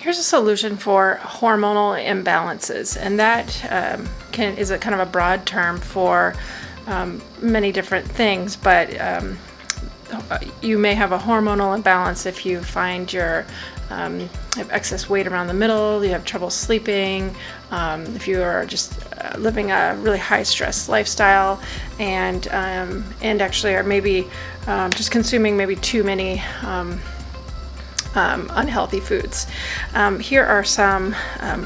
Here's a solution for hormonal imbalances, and that is a kind of a broad term for many different things, but you may have a hormonal imbalance if you find you have excess weight around the middle, you have trouble sleeping, if you are just living a really high stress lifestyle, and actually are maybe just consuming maybe too many unhealthy foods. Here are some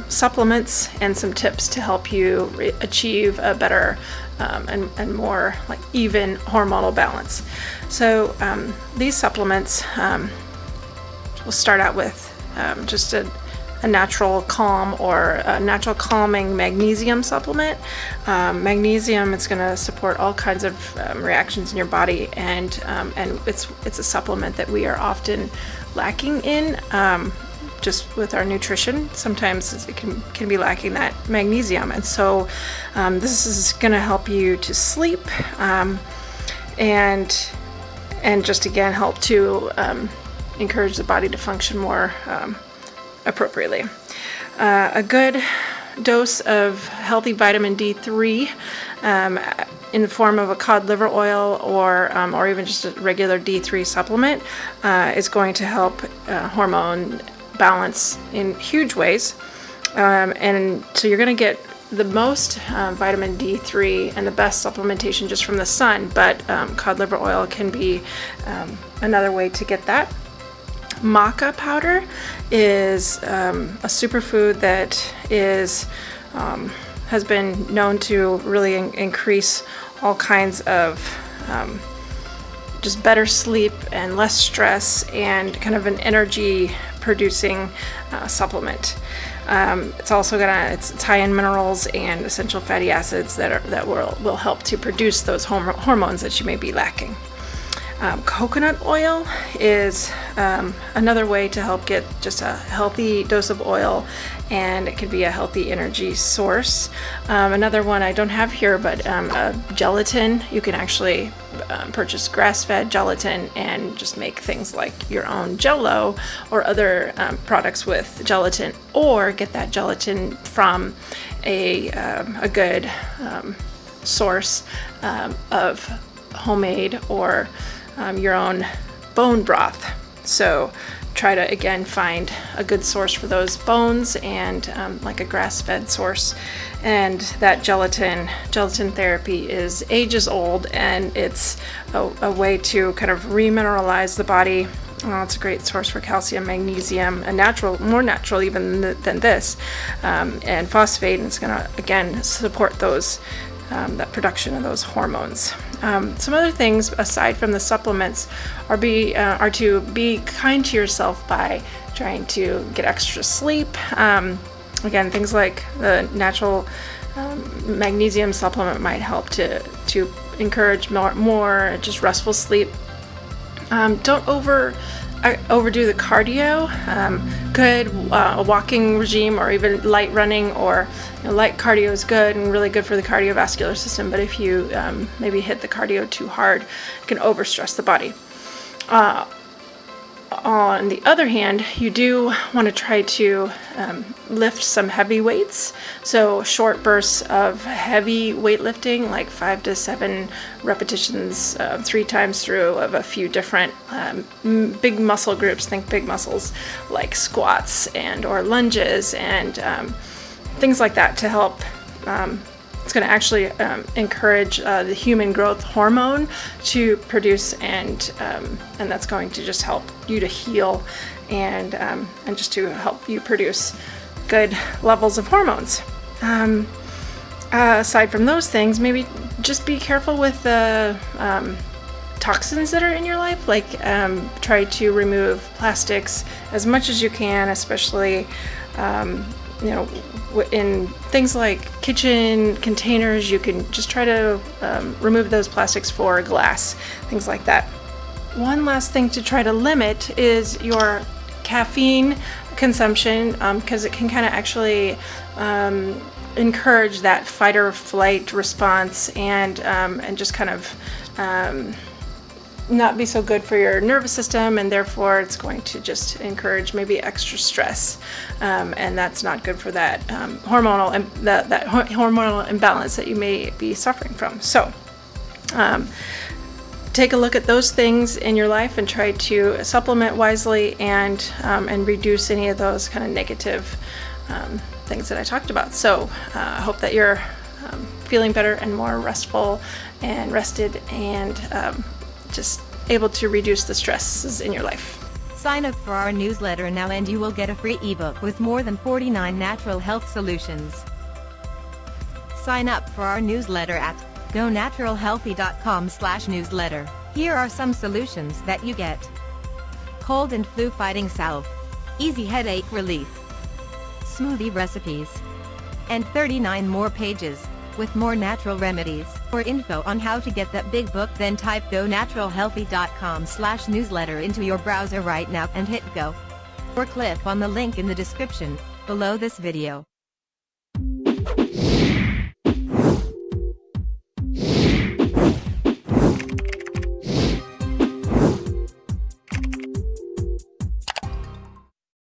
supplements and some tips to help you achieve a better and more like even hormonal balance. So these supplements, we'll start out with just a natural calm or a natural calming magnesium supplement. Magnesium, it's going to support all kinds of reactions in your body, and it's a supplement that we are often lacking in just with our nutrition. Sometimes it can be lacking that magnesium, and so this is going to help you to sleep and just again help to encourage the body to function more appropriately. A good dose of healthy vitamin D3 in the form of a cod liver oil or even just a regular D3 supplement is going to help hormone balance in huge ways. And so you're going to get the most vitamin D3 and the best supplementation just from the sun, but cod liver oil can be another way to get that. Maca powder is a superfood that has been known to really increase all kinds of just better sleep and less stress and kind of an energy producing supplement. It's also it's high in minerals and essential fatty acids that will help to produce those hormones that you may be lacking. Coconut oil is another way to help get just a healthy dose of oil, and it can be a healthy energy source. Another one I don't have here, but gelatin. You can actually purchase grass-fed gelatin and just make things like your own Jell-O or other products with gelatin, or get that gelatin from a good source of homemade or your own bone broth. So try to again find a good source for those bones, and like a grass-fed source. And that gelatin therapy is ages old, and it's a way to kind of remineralize the body. It's a great source for calcium, magnesium, more natural even than this, and phosphate, and it's going to again support those that production of those hormones. Some other things aside from the supplements are to be kind to yourself by trying to get extra sleep. Again, things like the natural magnesium supplement might help to encourage more just restful sleep. Don't overdo the cardio. Good walking regime, or even light running, or light cardio is good and really good for the cardiovascular system, but if you maybe hit the cardio too hard, it can overstress the body. On the other hand, you do want to try to lift some heavy weights. So short bursts of heavy weightlifting, like 5 to 7 repetitions 3 times through of a few different big muscle groups. Think big muscles like squats or lunges and things like that to help. It's going to actually encourage the human growth hormone to produce, and that's going to just help you to heal and just to help you produce good levels of hormones. Aside from those things, maybe just be careful with the toxins that are in your life. Like try to remove plastics as much as you can, especially in things like kitchen containers. You can just try to remove those plastics for glass, things like that. One last thing to try to limit is your caffeine consumption, because it can kind of actually encourage that fight or flight response, and just kind of not be so good for your nervous system, and therefore it's going to just encourage maybe extra stress, and that's not good for that hormonal imbalance that you may be suffering from. So take a look at those things in your life and try to supplement wisely and reduce any of those kind of negative things that I talked about. So I hope that you're feeling better and more restful and rested, and just able to reduce the stresses in your life. Sign up for our newsletter now and you will get a free ebook with more than 49 natural health solutions. Sign up for our newsletter at gonaturalhealthy.com/newsletter. Here are some solutions that you get: cold and flu fighting salve, easy headache relief, smoothie recipes, and 39 more pages with more natural remedies. For info on how to get that big book, then type gonaturalhealthy.com/newsletter into your browser right now and hit go. Or click on the link in the description below this video.